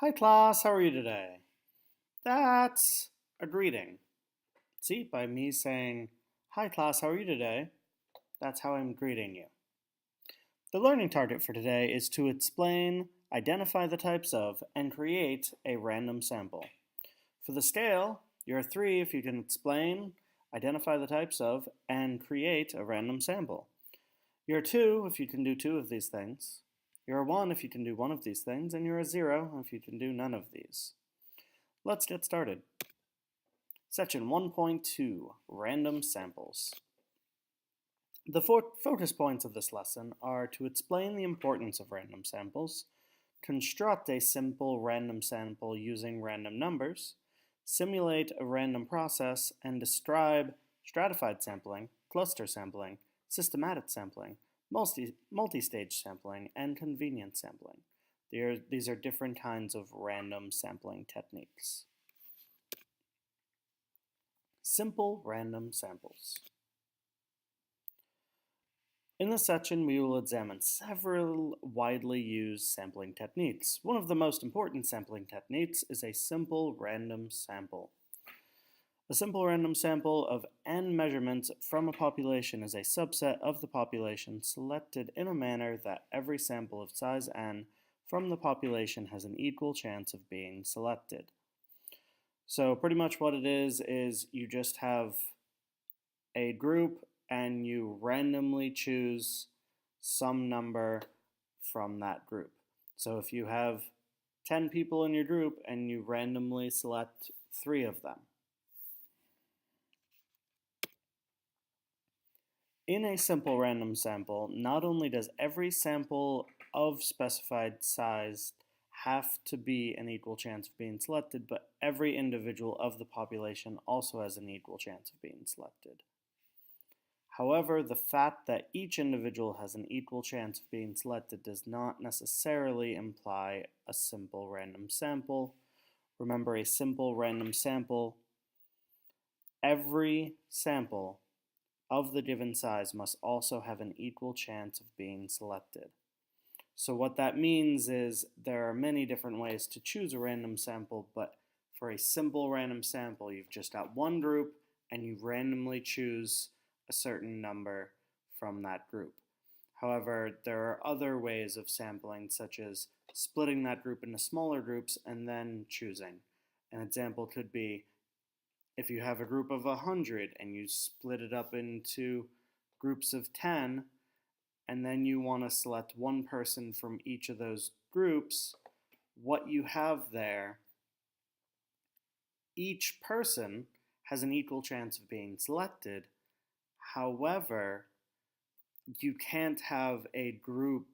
Hi class, how are you today? That's a greeting. See, by me saying, Hi class, how are you today? That's how I'm greeting you. The learning target for today is to explain, identify the types of, and create a random sample. For the scale, you're a 3 if you can explain, identify the types of, and create a random sample. You're a 2 if you can do 2 of these things. You're a 1 if you can do 1 of these things, and you're a 0 if you can do none of these. Let's get started. Section 1.2, Random Samples. The focus points of this lesson are to explain the importance of random samples, construct a simple random sample using random numbers, simulate a random process, and describe stratified sampling, cluster sampling, systematic sampling, multi-stage sampling, and convenience sampling. These are different kinds of random sampling techniques. Simple random samples. In this section, we will examine several widely used sampling techniques. One of the most important sampling techniques is a simple random sample. A simple random sample of n measurements from a population is a subset of the population selected in a manner that every sample of size n from the population has an equal chance of being selected. So pretty much what it is you just have a group and you randomly choose some number from that group. So if you have 10 people in your group and you randomly select 3 of them. In a simple random sample, not only does every sample of specified size have to be an equal chance of being selected, but every individual of the population also has an equal chance of being selected. However, the fact that each individual has an equal chance of being selected does not necessarily imply a simple random sample. Remember, a simple random sample, every sample of the given size must also have an equal chance of being selected. So what that means is there are many different ways to choose a random sample, but for a simple random sample, you've just got one group and you randomly choose a certain number from that group. However, there are other ways of sampling, such as splitting that group into smaller groups and then choosing. An example could be if you have a group of 100 and you split it up into groups of 10, and then you want to select one person from each of those groups, what you have there, each person has an equal chance of being selected. However, you can't have a group,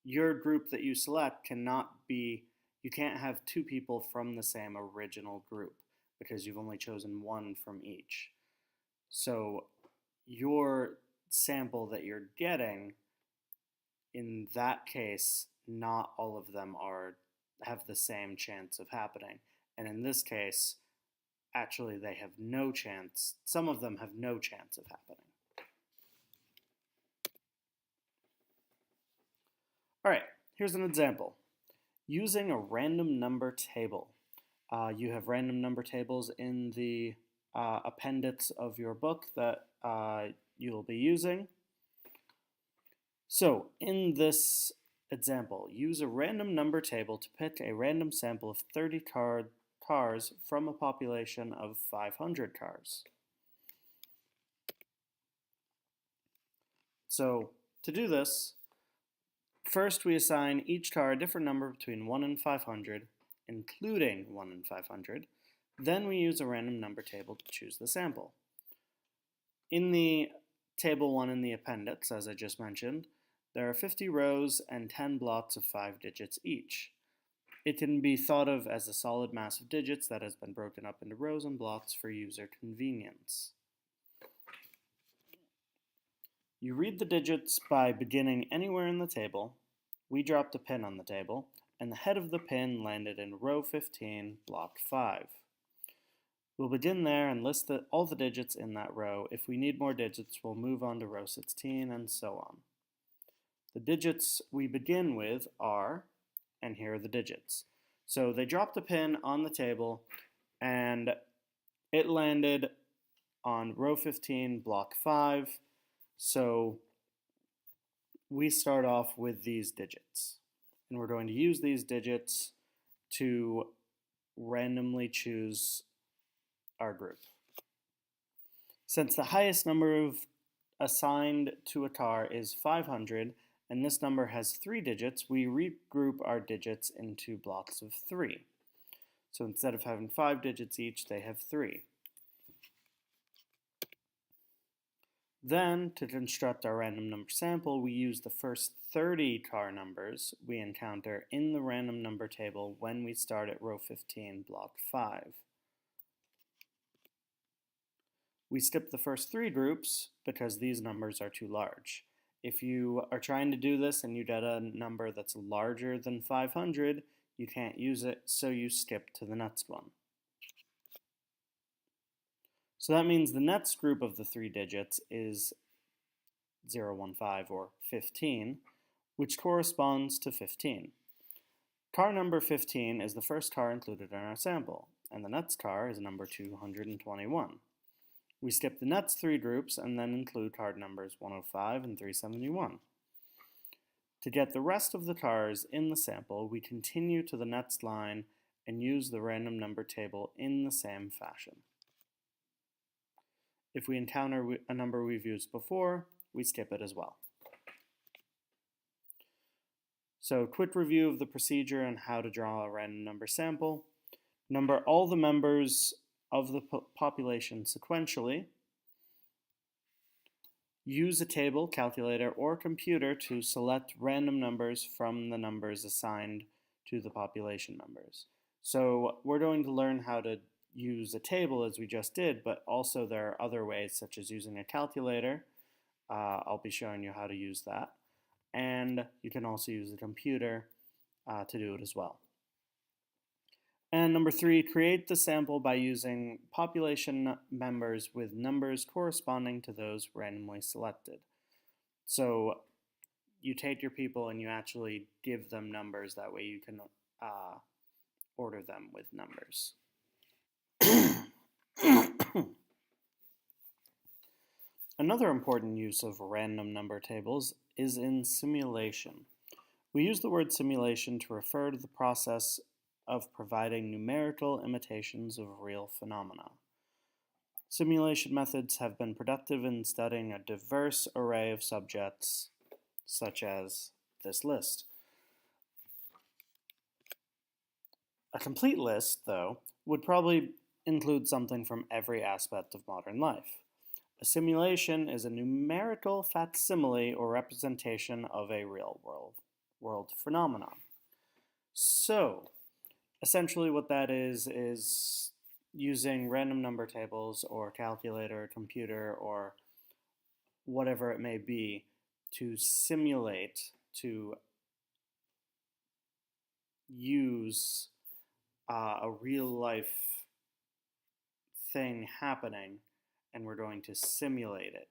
your group that you select cannot be, you can't have 2 people from the same original group because you've only chosen one from each. So your sample that you're getting, in that case, not all of them have the same chance of happening. And in this case, actually they have no chance, some of them have no chance of happening. All right, here's an example. Using a random number table. You have random number tables in the appendix of your book that you will be using. So in this example, use a random number table to pick a random sample of 30 cars from a population of 500 cars. So to do this, first we assign each car a different number between 1 and 500, including 1 and 500. Then we use a random number table to choose the sample. In the table 1 in the appendix, as I just mentioned, there are 50 rows and 10 blocks of 5 digits each. It can be thought of as a solid mass of digits that has been broken up into rows and blocks for user convenience. You read the digits by beginning anywhere in the table. We dropped a pin on the table, and the head of the pin landed in row 15, block 5. We'll begin there and list all the digits in that row. If we need more digits, we'll move on to row 16 and so on. The digits we begin with are, and here are the digits. So they dropped a pin on the table and it landed on row 15, block 5. So we start off with these digits. And we're going to use these digits to randomly choose our group. Since the highest number assigned to a car is 500, and this number has 3 digits, we regroup our digits into blocks of 3. So instead of having 5 digits each, they have 3. Then, to construct our random number sample, we use the first 30 car numbers we encounter in the random number table when we start at row 15, block 5. We skip the first 3 groups because these numbers are too large. If you are trying to do this and you get a number that's larger than 500, you can't use it, so you skip to the next one. So that means the next group of the 3 digits is 0, 1, 5, or 15, which corresponds to 15. Car number 15 is the first car included in our sample, and the next car is number 221. We skip the next 3 groups and then include card numbers 105 and 371. To get the rest of the cars in the sample, we continue to the next line and use the random number table in the same fashion. If we encounter a number we've used before, we skip it as well. So, quick review of the procedure and how to draw a random number sample. Number all the members of the population sequentially. Use a table, calculator, or computer to select random numbers from the numbers assigned to the population members. So we're going to learn how to use a table as we just did, but also there are other ways such as using a calculator. I'll be showing you how to use that. And you can also use a computer to do it as well. And number 3, create the sample by using population members with numbers corresponding to those randomly selected. So you take your people and you actually give them numbers. That way you can order them with numbers. Another important use of random number tables is in simulation. We use the word simulation to refer to the process of providing numerical imitations of real phenomena. Simulation methods have been productive in studying a diverse array of subjects, such as this list. A complete list, though, would probably include something from every aspect of modern life. A simulation is a numerical facsimile or representation of a real world phenomenon. So, essentially what that is using random number tables or calculator, computer, or whatever it may be to simulate, to use a real life thing happening, and we're going to simulate it.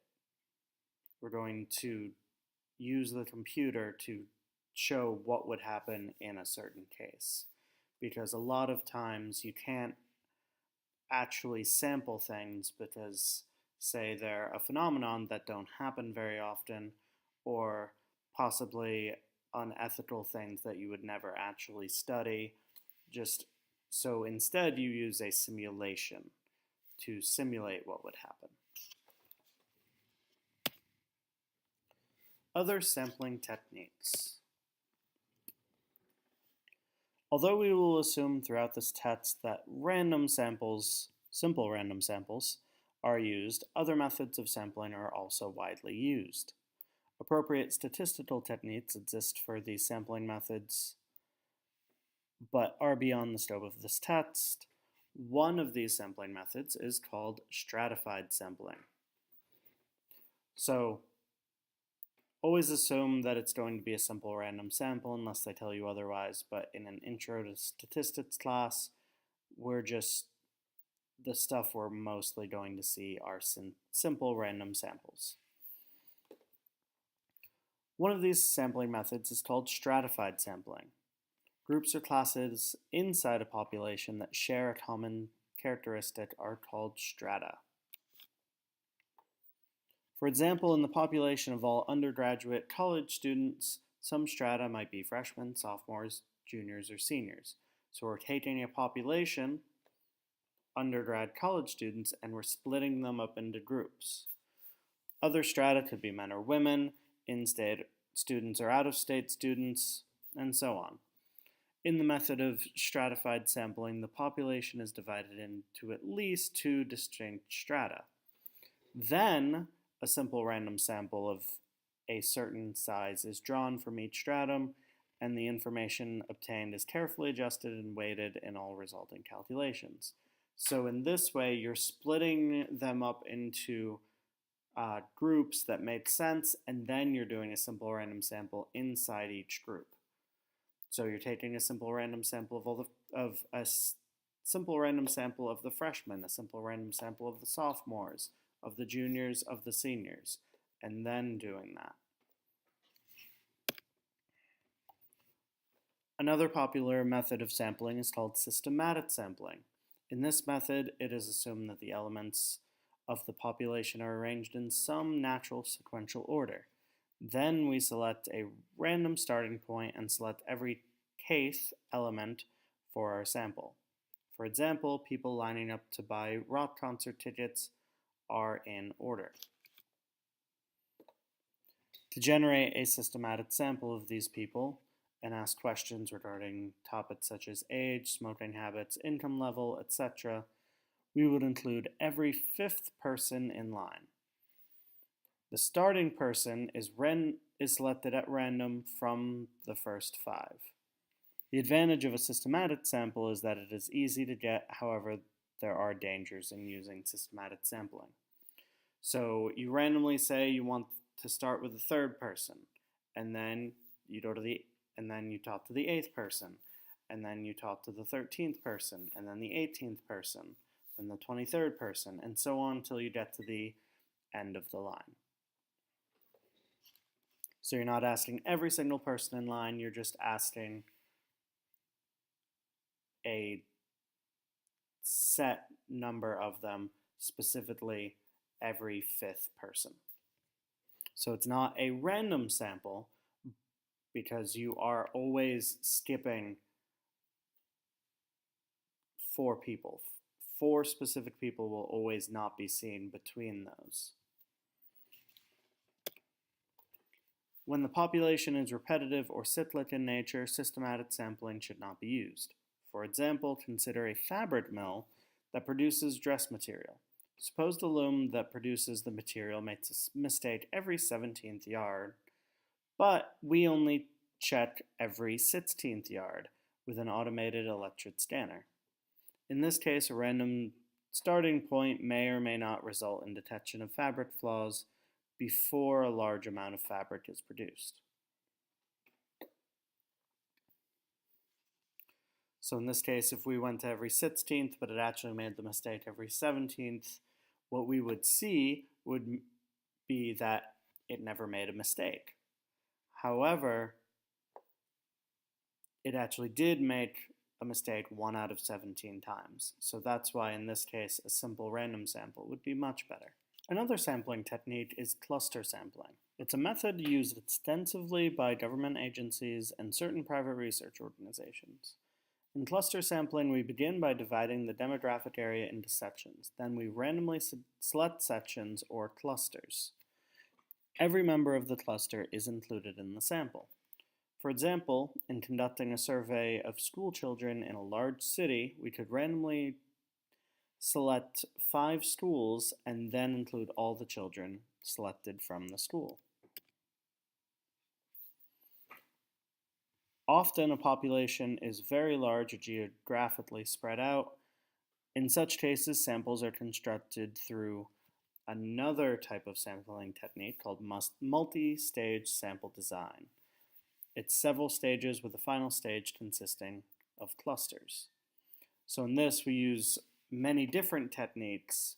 We're going to use the computer to show what would happen in a certain case. Because a lot of times you can't actually sample things because, say, they're a phenomenon that don't happen very often, or possibly unethical things that you would never actually study. So instead you use a simulation to simulate what would happen. Other sampling techniques. Although we will assume throughout this test that random samples, simple random samples, are used, other methods of sampling are also widely used. Appropriate statistical techniques exist for these sampling methods, but are beyond the scope of this test. One of these sampling methods is called stratified sampling. So, always assume that it's going to be a simple random sample unless they tell you otherwise, but in an intro to statistics class, the stuff we're mostly going to see are simple random samples. One of these sampling methods is called stratified sampling. Groups or classes inside a population that share a common characteristic are called strata. For example, in the population of all undergraduate college students, some strata might be freshmen, sophomores, juniors, or seniors. So we're taking a population, undergrad college students, and we're splitting them up into groups. Other strata could be men or women, in-state students or out-of-state students, and so on. In the method of stratified sampling, the population is divided into at least two distinct strata. Then, a simple random sample of a certain size is drawn from each stratum, and the information obtained is carefully adjusted and weighted in all resulting calculations. So in this way, you're splitting them up into groups that make sense, and then you're doing a simple random sample inside each group. So you're taking a simple random sample of a simple random sample of the freshmen, a simple random sample of the sophomores, of the juniors, of the seniors, and then doing that. Another popular method of sampling is called systematic sampling. In this method, it is assumed that the elements of the population are arranged in some natural sequential order. Then we select a random starting point and select every kth element for our sample. For example, people lining up to buy rock concert tickets are in order. To generate a systematic sample of these people and ask questions regarding topics such as age, smoking habits, income level, etc., we would include every fifth person in line. The starting person is selected at random from the first 5. The advantage of a systematic sample is that it is easy to get, however, there are dangers in using systematic sampling. So you randomly say you want to start with the third person, and then you talk to the 8th person, and then you talk to the 13th person, and then the 18th person, and the 23rd person, and so on until you get to the end of the line. So you're not asking every single person in line, you're just asking a set number of them, specifically every 5th person. So it's not a random sample because you are always skipping 4 people. 4 specific people will always not be seen between those. When the population is repetitive or cyclic in nature, systematic sampling should not be used. For example, consider a fabric mill that produces dress material. Suppose the loom that produces the material makes a mistake every 17th yard, but we only check every 16th yard with an automated electric scanner. In this case, a random starting point may or may not result in detection of fabric flaws before a large amount of fabric is produced. So in this case, if we went to every 16th, but it actually made the mistake every 17th, what we would see would be that it never made a mistake. However, it actually did make a mistake 1 out of 17 times. So that's why in this case, a simple random sample would be much better. Another sampling technique is cluster sampling. It's a method used extensively by government agencies and certain private research organizations. In cluster sampling, we begin by dividing the demographic area into sections. Then we randomly select sections or clusters. Every member of the cluster is included in the sample. For example, in conducting a survey of school children in a large city, we could randomly select 5 schools and then include all the children selected from the school. Often a population is very large or geographically spread out. In such cases, samples are constructed through another type of sampling technique called multi-stage sample design. It's several stages with the final stage consisting of clusters. So in this, we use many different techniques,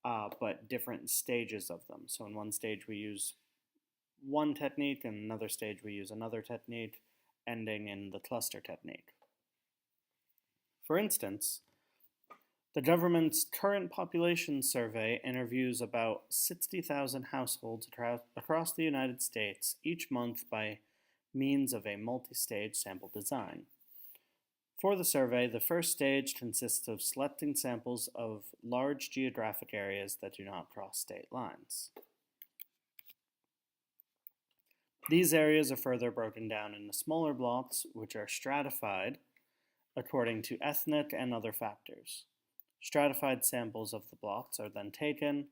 but different stages of them. So in one stage we use one technique, and another stage we use another technique, ending in the cluster technique. For instance, the government's current population survey interviews about 60,000 households across the United States each month by means of a multi-stage sample design. For the survey, the first stage consists of selecting samples of large geographic areas that do not cross state lines. These areas are further broken down into smaller blocks, which are stratified according to ethnic and other factors. Stratified samples of the blocks are then taken.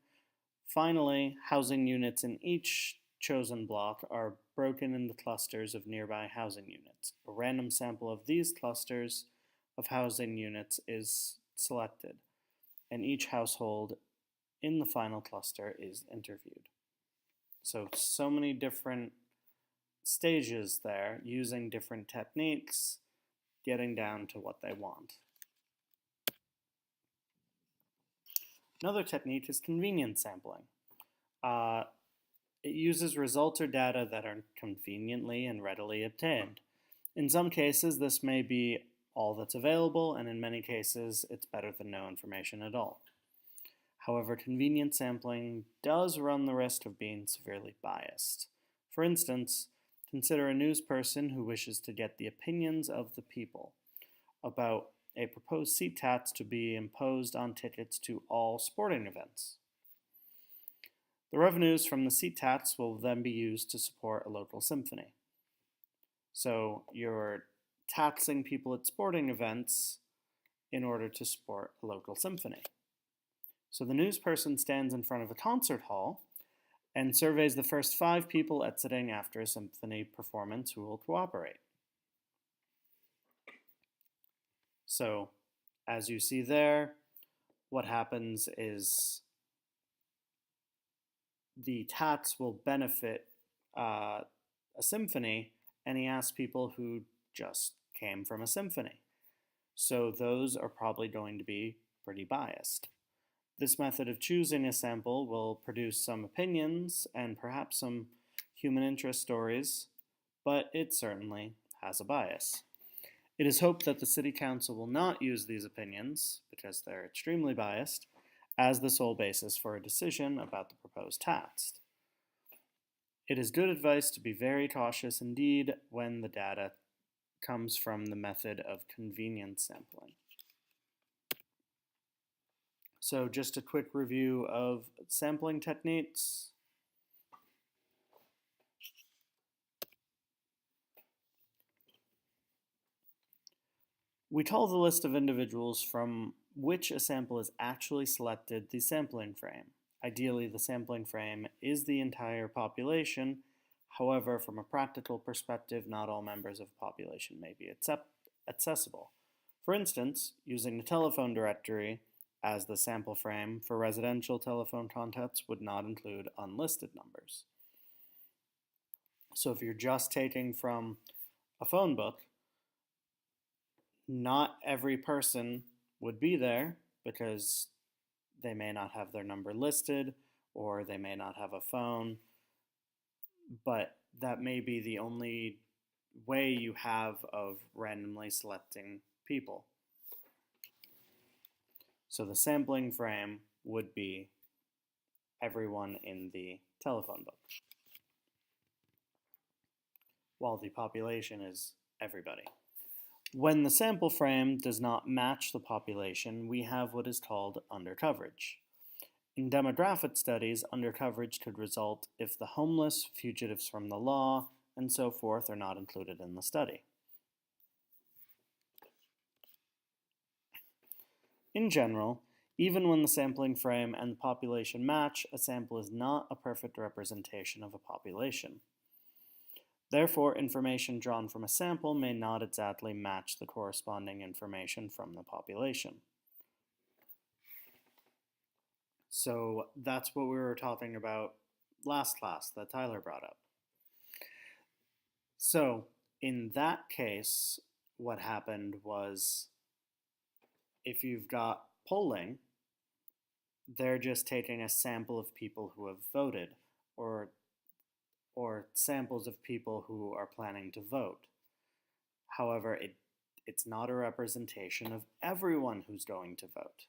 Finally, housing units in each chosen block are broken into clusters of nearby housing units. A random sample of these clusters of housing units is selected, and each household in the final cluster is interviewed. So many different stages there, using different techniques, getting down to what they want. Another technique is convenience sampling. It uses results or data that are conveniently and readily obtained. In some cases, this may be all that's available, and in many cases, it's better than no information at all. However, convenience sampling does run the risk of being severely biased. For instance, consider a news person who wishes to get the opinions of the people about a proposed seat tax to be imposed on tickets to all sporting events. The revenues from the seat tax will then be used to support a local symphony. So you're taxing people at sporting events in order to support a local symphony. So the news person stands in front of a concert hall and surveys the first 5 people exiting after a symphony performance who will cooperate. So, as you see there, what happens is the tax will benefit a symphony, and he asks people who just came from a symphony. So those are probably going to be pretty biased. This method of choosing a sample will produce some opinions and perhaps some human interest stories, but it certainly has a bias. It is hoped that the City Council will not use these opinions, because they're extremely biased, as the sole basis for a decision about the proposed tax. It is good advice to be very cautious indeed when the data comes from the method of convenience sampling. So just a quick review of sampling techniques. We call the list of individuals from which a sample is actually selected the sampling frame. Ideally, the sampling frame is the entire population. However, from a practical perspective, not all members of a population may be accessible. For instance, using the telephone directory as the sample frame for residential telephone contacts would not include unlisted numbers. So if you're just taking from a phone book, not every person would be there because they may not have their number listed or they may not have a phone, but that may be the only way you have of randomly selecting people. So the sampling frame would be everyone in the telephone book, while the population is everybody. When the sample frame does not match the population, we have what is called undercoverage. In demographic studies, undercoverage could result if the homeless, fugitives from the law, and so forth are not included in the study. In general, even when the sampling frame and the population match, a sample is not a perfect representation of a population. Therefore, information drawn from a sample may not exactly match the corresponding information from the population. So that's what we were talking about last class that Tyler brought up. So in that case, what happened was, if you've got polling, they're just taking a sample of people who have voted, or samples of people who are planning to vote. However, it's not a representation of everyone who's going to vote.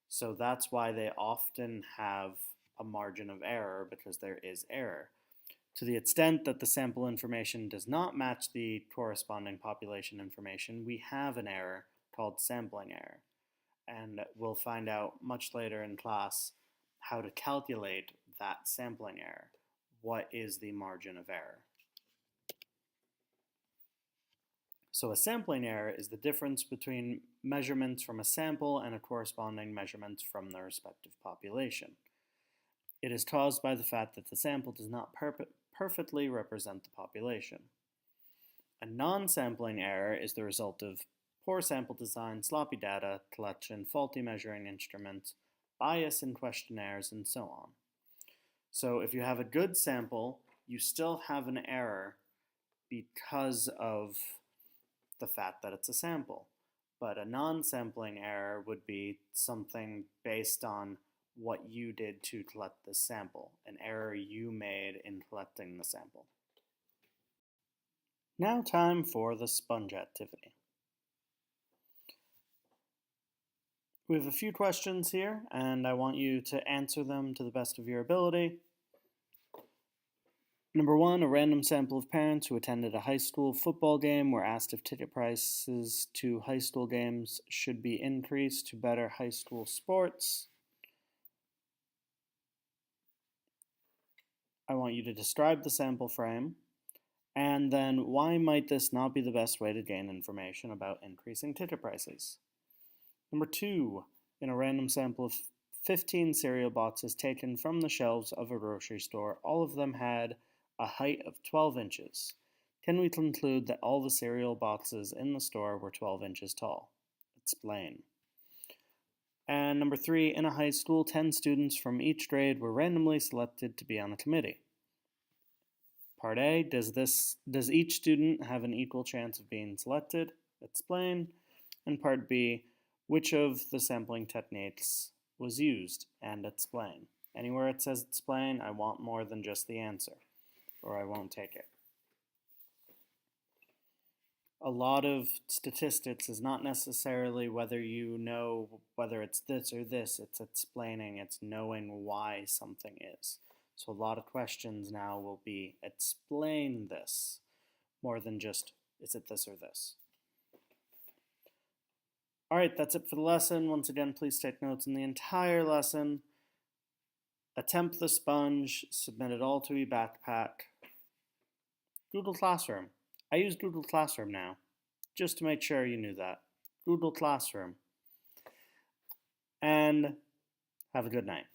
So that's why they often have a margin of error, because there is error. To the extent that the sample information does not match the corresponding population information, we have an error called sampling error. And we'll find out much later in class how to calculate that sampling error. What is the margin of error? So a sampling error is the difference between measurements from a sample and a corresponding measurements from the respective population. It is caused by the fact that the sample does not perfectly represent the population. A non-sampling error is the result of poor sample design, sloppy data collection, faulty measuring instruments, bias in questionnaires, and so on. So if you have a good sample, you still have an error because of the fact that it's a sample. But a non-sampling error would be something based on what you did to collect the sample, an error you made in collecting the sample. Now time for the sponge activity. We have a few questions here, and I want you to answer them to the best of your ability. Number 1, a random sample of parents who attended a high school football game were asked if ticket prices to high school games should be increased to better high school sports. I want you to describe the sample frame, and then why might this not be the best way to gain information about increasing ticket prices? Number 2, in a random sample of 15 cereal boxes taken from the shelves of a grocery store, all of them had a height of 12 inches. Can we conclude that all the cereal boxes in the store were 12 inches tall? Explain. And number 3, in a high school, 10 students from each grade were randomly selected to be on a committee. Part A, does each student have an equal chance of being selected? Explain. And part B, which of the sampling techniques was used? And explain. Anywhere it says explain, I want more than just the answer, or I won't take it. A lot of statistics is not necessarily whether you know whether it's this or this, it's explaining, it's knowing why something is. So a lot of questions now will be explain this, more than just is it this or this. Alright, that's it for the lesson. Once again, please take notes in the entire lesson. Attempt the sponge, submit it all to eBackpack. Google Classroom. I use Google Classroom now, just to make sure you knew that. Google Classroom. And have a good night.